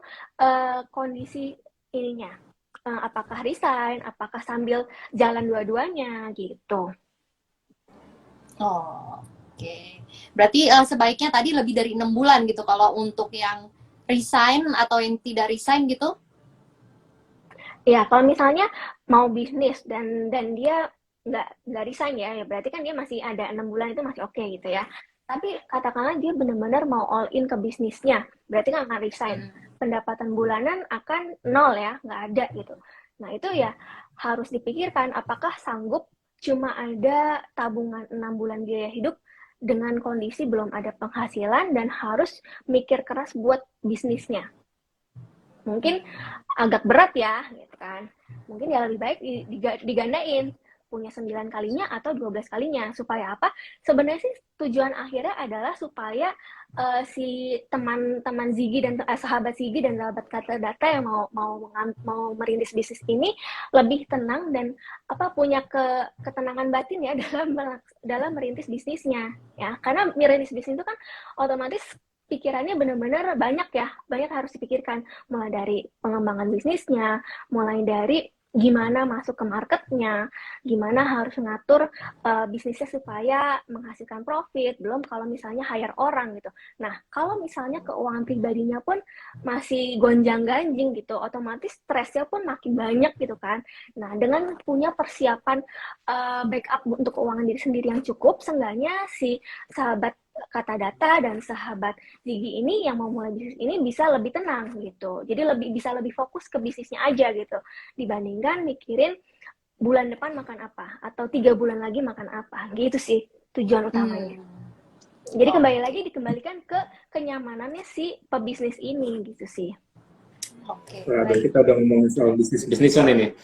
kondisi ininya. Apakah resign, apakah sambil jalan dua-duanya gitu. Oh, oke. Berarti sebaiknya tadi lebih dari 6 bulan gitu kalau untuk yang resign atau yang tidak resign gitu? Ya, kalau misalnya mau bisnis dan dia nggak resign ya berarti kan dia masih ada 6 bulan itu masih oke gitu ya. Tapi katakanlah dia benar-benar mau all in ke bisnisnya, berarti kan akan resign. Pendapatan bulanan akan nol ya, nggak ada gitu. Nah, itu ya harus dipikirkan apakah sanggup cuma ada tabungan 6 bulan biaya hidup dengan kondisi belum ada penghasilan dan harus mikir keras buat bisnisnya. Mungkin agak berat ya, gitu kan. Mungkin ya lebih baik digandain, punya 9 kalinya atau 12 kalinya. Supaya apa? Sebenarnya sih tujuan akhirnya adalah supaya si teman-teman Ziggy dan sahabat Ziggy dan sahabat Kata Data yang mau merintis bisnis ini lebih tenang dan punya ketenangan batin ya dalam merintis bisnisnya ya. Karena merintis bisnis itu kan otomatis pikirannya benar-benar banyak harus dipikirkan, mulai dari pengembangan bisnisnya, mulai dari gimana masuk ke marketnya, gimana harus ngatur bisnisnya supaya menghasilkan profit, belum kalau misalnya hire orang gitu. Nah, kalau misalnya keuangan pribadinya pun masih gonjang-ganjing gitu, otomatis stresnya pun makin banyak gitu kan. Nah, dengan punya persiapan backup untuk keuangan diri sendiri yang cukup, seenggaknya si sahabat Kata Data dan sahabat Ziggy ini yang mau mulai bisnis ini bisa lebih tenang gitu. Jadi bisa lebih fokus ke bisnisnya aja gitu. Dibandingkan mikirin bulan depan makan apa atau 3 bulan lagi makan apa. Gitu sih tujuan utamanya. Jadi kembali lagi dikembalikan ke kenyamanannya si pebisnis ini gitu sih. Oke. Kita udah ngomongin soal bisnis-bisnisan ini.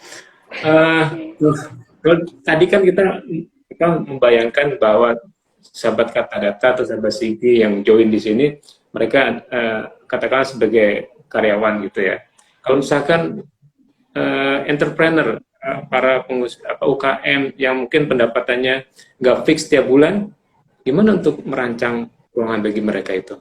Tadi kan kita membayangkan bahwa sahabat Kata Data atau sahabat Ziggy yang join di sini, mereka katakanlah sebagai karyawan gitu ya. Kalau misalkan entrepreneur, para pengusaha UKM yang mungkin pendapatannya nggak fix tiap bulan, gimana untuk merancang keuangan bagi mereka itu?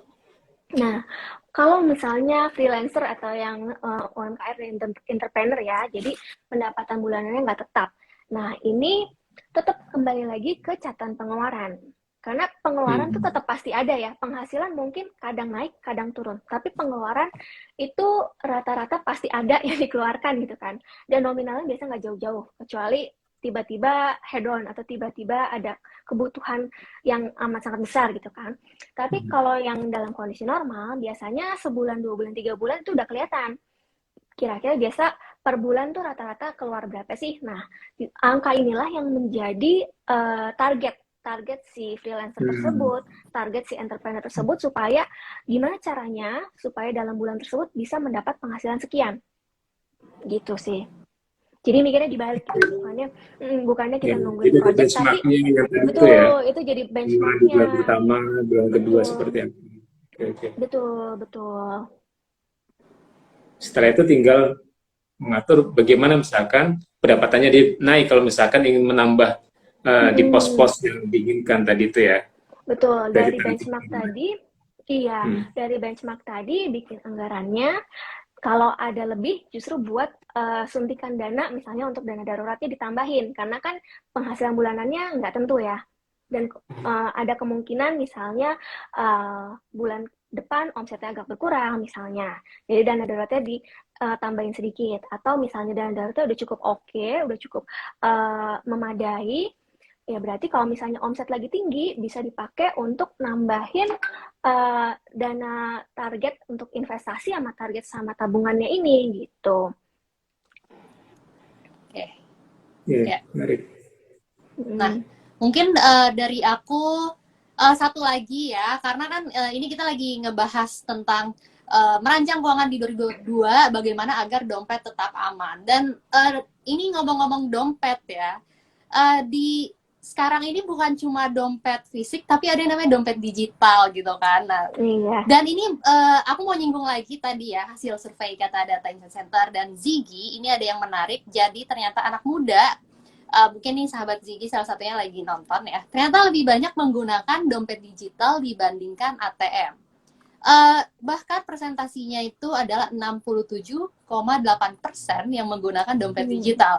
Nah, kalau misalnya freelancer atau yang UMKM entrepreneur ya, jadi pendapatan bulanannya nggak tetap. Nah, ini tetap kembali lagi ke catatan pengeluaran. Karena pengeluaran tuh tetap pasti ada ya. Penghasilan mungkin kadang naik, kadang turun. Tapi pengeluaran itu rata-rata pasti ada yang dikeluarkan gitu kan. Dan nominalnya biasa nggak jauh-jauh. Kecuali tiba-tiba head on atau tiba-tiba ada kebutuhan yang amat sangat besar gitu kan. Tapi kalau yang dalam kondisi normal, biasanya sebulan, 2 bulan, 3 bulan itu udah kelihatan. Kira-kira biasa per bulan tuh rata-rata keluar berapa sih? Nah, angka inilah yang menjadi target si freelancer tersebut, target si entrepreneur tersebut, supaya gimana caranya supaya dalam bulan tersebut bisa mendapat penghasilan sekian. Gitu sih. Jadi mikirnya dibalik gitu. Bukannya kita nungguin project, tapi betul, itu jadi benchmarknya. Bulan pertama, bulan kedua seperti apa. Okay. Betul. Setelah itu tinggal mengatur bagaimana misalkan pendapatannya naik kalau misalkan ingin menambah di pos-pos yang diinginkan tadi itu ya. Betul, dari benchmark tadi, dari benchmark tadi bikin anggarannya, kalau ada lebih justru buat suntikan dana, misalnya untuk dana daruratnya ditambahin, karena kan penghasilan bulanannya nggak tentu ya. Dan ada kemungkinan misalnya bulan depan omsetnya agak berkurang misalnya. Jadi dana daruratnya ditambahin sedikit. Atau misalnya dana daruratnya udah cukup oke, udah cukup memadai, ya berarti kalau misalnya omset lagi tinggi, bisa dipakai untuk nambahin dana target untuk investasi sama target sama tabungannya ini, gitu. Oke. Iya, menarik. Nah, mungkin dari aku satu lagi ya, karena kan ini kita lagi ngebahas tentang merancang keuangan di 2022, bagaimana agar dompet tetap aman. Dan ini ngomong-ngomong dompet ya, di sekarang ini bukan cuma dompet fisik, tapi ada yang namanya dompet digital gitu kan. Nah, dan ini aku mau nyinggung lagi tadi ya, hasil survei Kata Data Insight Center dan Ziggy, ini ada yang menarik. Jadi ternyata anak muda, mungkin nih sahabat Ziggy salah satunya lagi nonton ya, ternyata lebih banyak menggunakan dompet digital dibandingkan ATM. Bahkan presentasinya itu adalah 67,8% yang menggunakan dompet digital.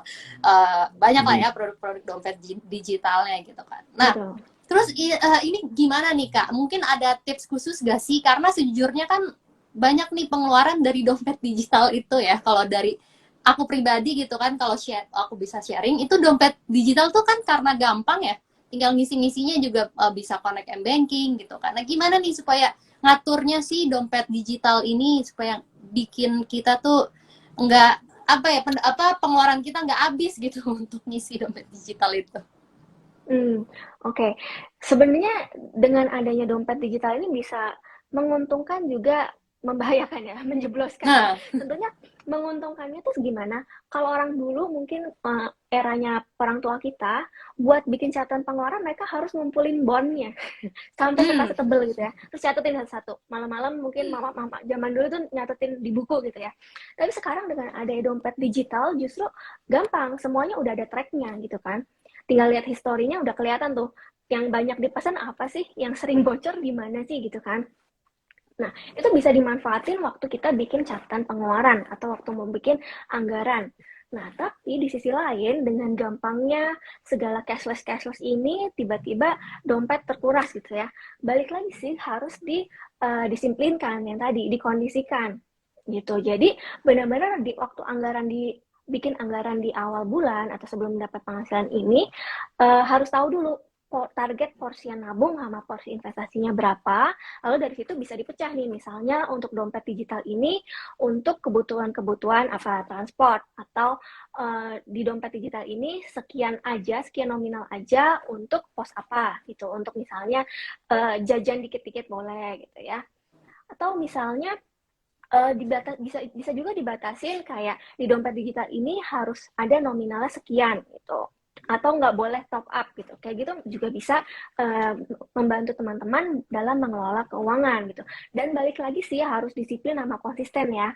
Banyak lah ya produk-produk dompet digitalnya gitu kan. Nah, terus ini gimana nih Kak? Mungkin ada tips khusus gak sih? Karena sejujurnya kan banyak nih pengeluaran dari dompet digital itu ya. Kalau dari aku pribadi gitu kan, kalau aku bisa sharing, itu dompet digital tuh kan karena gampang ya. Tinggal ngisi-ngisinya juga bisa connect m-banking gitu kan. Nah, gimana nih supaya ngaturnya sih dompet digital ini supaya bikin kita tuh nggak pengeluaran kita nggak habis gitu untuk ngisi dompet digital itu. Oke. Sebenarnya dengan adanya dompet digital ini bisa menguntungkan juga membahayakan ya, menjebloskan. Tentunya menguntungkannya tuh gimana? Kalau orang dulu mungkin eranya orang tua kita, buat bikin catatan pengeluaran mereka harus ngumpulin bondnya sampai kertas tebel gitu ya, terus catetin satu-satu. Malam-malam mungkin mama zaman dulu tuh nyatetin di buku gitu ya. Tapi sekarang dengan adanya dompet digital justru gampang, semuanya udah ada tracknya gitu kan. Tinggal lihat historinya udah kelihatan tuh, yang banyak dipesan apa sih, yang sering bocor di mana sih gitu kan. Nah, itu bisa dimanfaatin waktu kita bikin catatan pengeluaran atau waktu mau bikin anggaran. Nah, tapi di sisi lain dengan gampangnya segala cashless ini tiba-tiba dompet terkuras gitu ya. Balik lagi sih harus disiplinkan yang tadi, dikondisikan gitu. Jadi benar-benar di waktu bikin anggaran di awal bulan atau sebelum mendapat penghasilan ini harus tahu dulu target porsi nabung sama porsi investasinya berapa, lalu dari situ bisa dipecah nih, misalnya untuk dompet digital ini untuk kebutuhan apa, transport, atau di dompet digital ini sekian nominal aja untuk pos apa gitu, untuk misalnya jajan dikit-dikit boleh gitu ya, atau misalnya bisa juga dibatasin kayak di dompet digital ini harus ada nominalnya sekian gitu, atau nggak boleh top up gitu. Kayak gitu juga bisa membantu teman-teman dalam mengelola keuangan gitu. Dan balik lagi sih harus disiplin sama konsisten ya.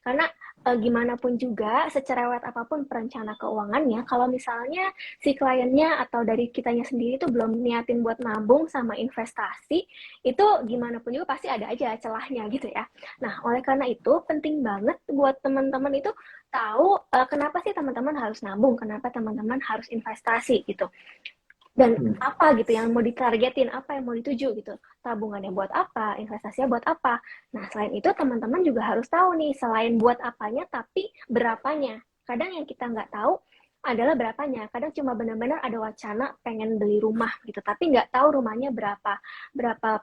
Karena gimana pun juga, secerewet apapun perencana keuangannya, kalau misalnya si kliennya atau dari kitanya sendiri itu belum niatin buat nabung sama investasi, itu gimana pun juga pasti ada aja celahnya gitu ya. Nah, oleh karena itu penting banget buat teman-teman itu tahu kenapa sih teman-teman harus nabung, kenapa teman-teman harus investasi gitu. Dan apa gitu yang mau ditargetin, apa yang mau dituju gitu. Tabungannya buat apa, investasinya buat apa. Nah, selain itu teman-teman juga harus tahu nih, selain buat apanya, tapi berapanya. Kadang yang kita nggak tahu adalah berapanya. Kadang cuma benar-benar ada wacana pengen beli rumah gitu, tapi nggak tahu rumahnya berapa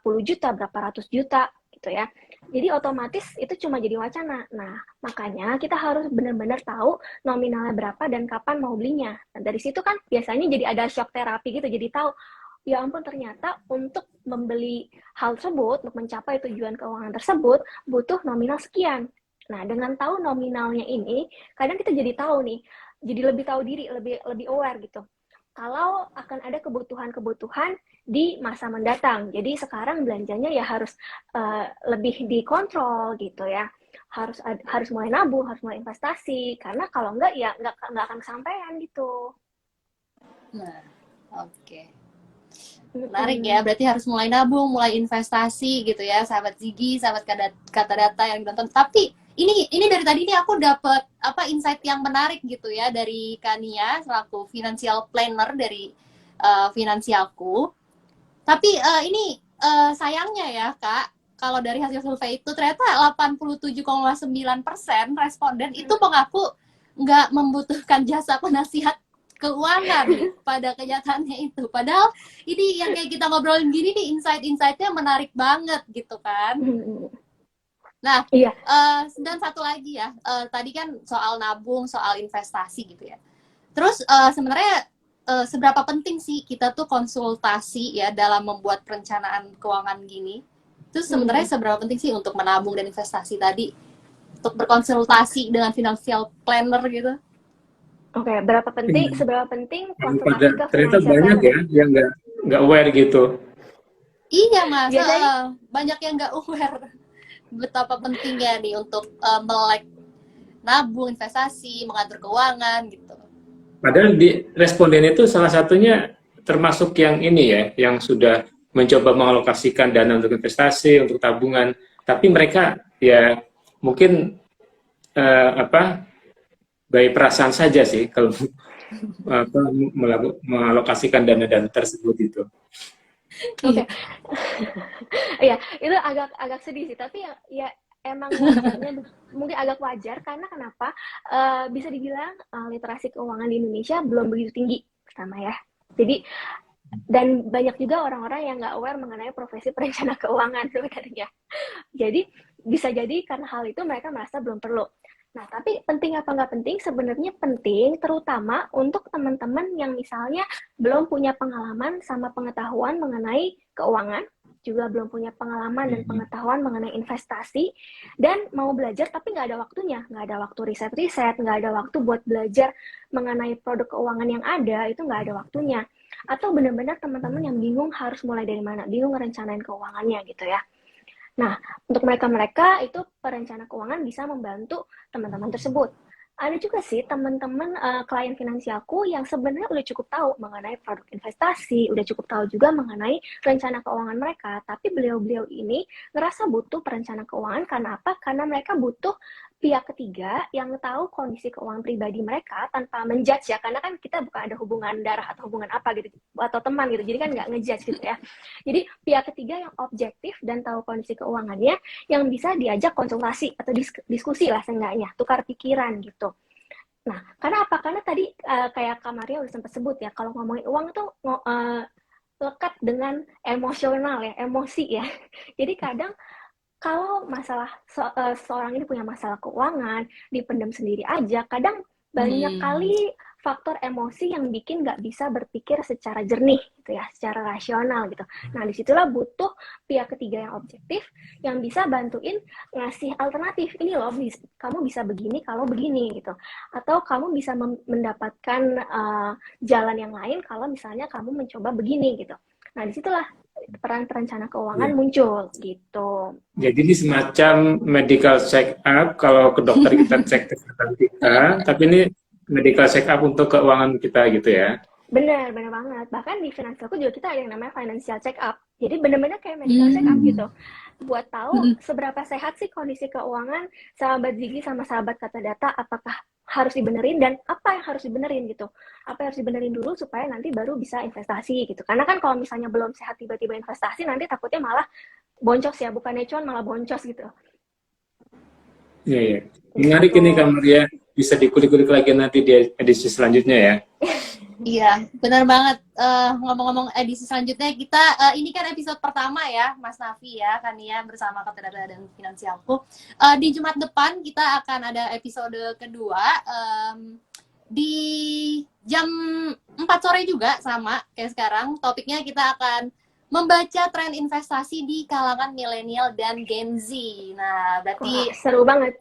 puluh juta, berapa ratus juta gitu ya. Jadi otomatis itu cuma jadi wacana. Nah, makanya kita harus benar-benar tahu nominalnya berapa dan kapan mau belinya. Nah, dari situ kan biasanya jadi ada shock terapi gitu, jadi tahu, ya ampun ternyata untuk membeli hal tersebut, untuk mencapai tujuan keuangan tersebut, butuh nominal sekian. Nah, dengan tahu nominalnya ini, kadang kita jadi tahu nih, jadi lebih tahu diri, lebih aware gitu. Kalau akan ada kebutuhan-kebutuhan di masa mendatang. Jadi sekarang belanjanya ya harus lebih dikontrol gitu ya. Harus mulai nabung, harus mulai investasi. Karena kalau enggak ya nggak akan kesampaian gitu. Nah, oke. Menarik ya, berarti harus mulai nabung, mulai investasi gitu ya, sahabat Ziggy, sahabat Kata Data yang nonton. Tapi ini dari tadi nih aku dapat insight yang menarik gitu ya dari Kania selaku financial planner dari Finansialku. Tapi ini sayangnya ya Kak, kalau dari hasil survei itu ternyata 87,9% responden itu mengaku nggak membutuhkan jasa penasihat keuangan pada kenyataannya itu. Padahal ini yang kayak kita ngobrolin gini nih, insight-insightnya menarik banget gitu kan. Nah, iya. Dan satu lagi ya, tadi kan soal nabung, soal investasi gitu ya. Terus sebenarnya seberapa penting sih kita tuh konsultasi ya dalam membuat perencanaan keuangan gini? Itu sebenarnya seberapa penting sih untuk menabung dan investasi tadi? Untuk berkonsultasi dengan financial planner gitu? Oke, seberapa penting konsultasi ke Ternyata financial banyak planner? ya yang nggak aware gitu. Iya Mas, Biasanya banyak yang nggak aware betapa pentingnya nih untuk melek nabung, investasi, mengatur keuangan gitu. Padahal di responden itu salah satunya termasuk yang ini ya, yang sudah mencoba mengalokasikan dana untuk investasi, untuk tabungan, tapi mereka ya mungkin by perasaan saja sih kalau mengalokasikan dana-dana tersebut itu. Oke. Iya, itu agak sedih sih, tapi ya emang wajarnya mungkin agak wajar karena kenapa? Bisa dibilang literasi keuangan di Indonesia belum begitu tinggi pertama ya. Jadi dan banyak juga orang-orang yang nggak aware mengenai profesi perencana keuangan sebenarnya. Jadi bisa jadi karena hal itu mereka merasa belum perlu. Nah, tapi penting apa nggak penting? Sebenarnya penting, terutama untuk teman-teman yang misalnya belum punya pengalaman sama pengetahuan mengenai keuangan, juga belum punya pengalaman dan pengetahuan mengenai investasi, dan mau belajar tapi nggak ada waktunya, nggak ada waktu riset-riset, nggak ada waktu buat belajar mengenai produk keuangan yang ada, itu nggak ada waktunya. Atau benar-benar teman-teman yang bingung harus mulai dari mana, bingung ngerencanain keuangannya gitu ya. Nah, untuk mereka-mereka itu perencana keuangan bisa membantu teman-teman tersebut. Ada juga sih teman-teman klien finansialku yang sebenarnya udah cukup tahu mengenai produk investasi, udah cukup tahu juga mengenai rencana keuangan mereka, tapi beliau-beliau ini ngerasa butuh perencana keuangan karena apa? Karena mereka butuh pihak ketiga yang tahu kondisi keuangan pribadi mereka tanpa menjudge ya, karena kan kita bukan ada hubungan darah atau hubungan apa gitu, atau teman gitu, jadi kan nggak ngejudge gitu ya. Jadi pihak ketiga yang objektif dan tahu kondisi keuangannya, yang bisa diajak konsultasi atau diskusi lah seenggaknya, tukar pikiran gitu. Nah, karena apa? Karena tadi kayak Kak Maria udah sempat sebut ya, kalau ngomongin uang itu lekat dengan emosional ya, emosi ya. Jadi kadang kalau masalah seorang ini punya masalah keuangan, dipendam sendiri aja, kadang banyak kali faktor emosi yang bikin nggak bisa berpikir secara jernih gitu ya, secara rasional gitu. Nah, disitulah butuh pihak ketiga yang objektif yang bisa bantuin ngasih alternatif. Ini loh, kamu bisa begini kalau begini gitu. Atau kamu bisa mendapatkan jalan yang lain kalau misalnya kamu mencoba begini gitu. Nah, disitulah peran perencana keuangan muncul gitu. Jadi ini semacam medical check up, kalau ke dokter kita cek kesehatan kita, tapi ini medical check up untuk keuangan kita gitu ya. Benar banget. Bahkan di finansialku juga kita ada yang namanya financial check up. Jadi benar-benar kayak medical check up gitu. Buat tahu seberapa sehat sih kondisi keuangan sahabat Ziggy sama sahabat Kata Data, apakah harus dibenerin dan apa yang harus dibenerin gitu. Apa yang harus dibenerin dulu supaya nanti baru bisa investasi gitu. Karena kan kalau misalnya belum sehat tiba-tiba investasi, nanti takutnya malah boncos ya, bukannya cuan malah boncos gitu. Iya. Menarik ini Kak Maria, bisa dikulik-kulik lagi nanti di edisi selanjutnya ya. Iya, benar banget. Ngomong-ngomong edisi selanjutnya, kita ini kan episode pertama ya, Mas Nafi ya, kan ya, bersama Kata Data dan Finansialku. Di Jumat depan kita akan ada episode kedua di jam 4 sore juga, sama kayak sekarang. Topiknya kita akan membaca tren investasi di kalangan milenial dan Gen Z. Nah, berarti seru banget.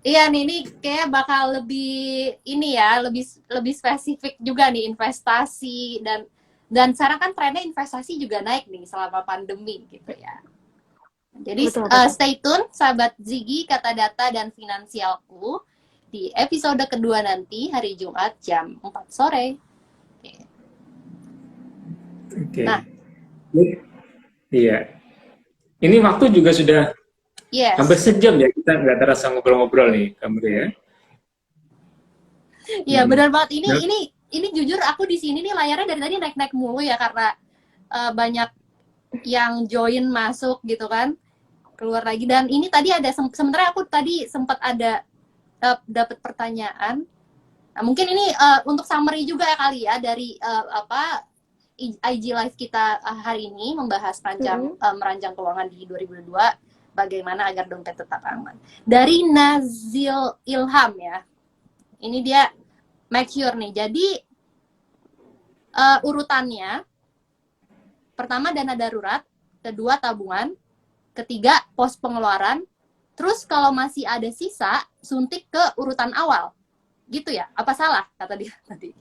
Iya nih, ini kayak bakal lebih ini ya, lebih spesifik juga nih investasi dan sekarang kan trennya investasi juga naik nih selama pandemi gitu ya. Jadi betul. Stay tune sahabat Ziggy, Kata Data dan Finansialku di episode kedua nanti hari Jumat jam 4 sore. Oke. Nah, iya. Ini waktu juga sudah hampir sejam ya, kita nggak terasa ngobrol-ngobrol nih, kamu ya. Iya, benar banget. Ini jujur aku di sini nih layarnya dari tadi naik-naik mulu ya, karena banyak yang join masuk gitu kan. keluar lagi. Dan ini tadi ada sebenarnya aku tadi sempat ada dapat pertanyaan. Nah, mungkin ini untuk summary juga ya kali ya dari IG Live kita hari ini membahas merancang keuangan di 2022, bagaimana agar dompet tetap aman. Dari Nazil Ilham ya. Ini dia make sure nih. Jadi urutannya pertama dana darurat, kedua tabungan, ketiga pos pengeluaran, terus kalau masih ada sisa suntik ke urutan awal. Gitu ya? Apa salah kata dia tadi?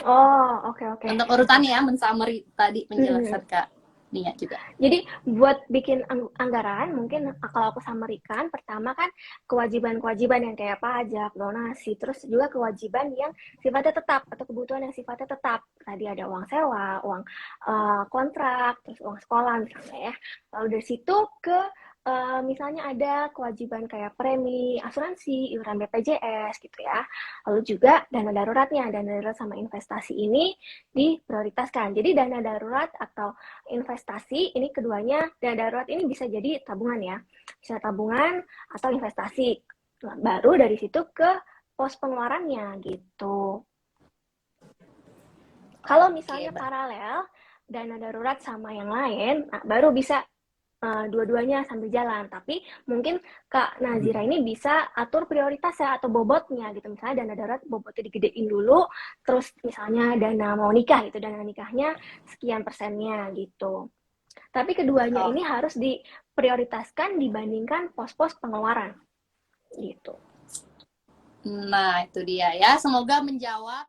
Oh, oke. Untuk urutannya ya, mensummary tadi penjelasan Kak Nia juga. Jadi buat bikin anggaran, mungkin kalau aku summary-kan, pertama kan kewajiban-kewajiban yang kayak pajak, donasi, terus juga kewajiban yang sifatnya tetap atau kebutuhan yang sifatnya tetap. Tadi ada uang sewa, uang kontrak, terus uang sekolah misalnya ya. Lalu dari situ ke misalnya ada kewajiban kayak premi, asuransi, iuran BPJS gitu ya. Lalu juga dana daruratnya, dana darurat sama investasi ini diprioritaskan. Jadi dana darurat atau investasi ini keduanya, dana darurat ini bisa jadi tabungan ya. Bisa tabungan atau investasi. Baru dari situ ke pos pengeluarannya gitu. Kalau misalnya paralel, dana darurat sama yang lain, nah, baru bisa dua-duanya sambil jalan. Tapi mungkin Kak Nazira ini bisa atur prioritas ya atau bobotnya gitu. Misalnya dana darurat bobotnya digedein dulu, terus misalnya dana mau nikah gitu, dana nikahnya sekian persennya gitu. Tapi keduanya ini harus diprioritaskan dibandingkan pos-pos pengeluaran gitu. Nah, itu dia ya. Semoga menjawab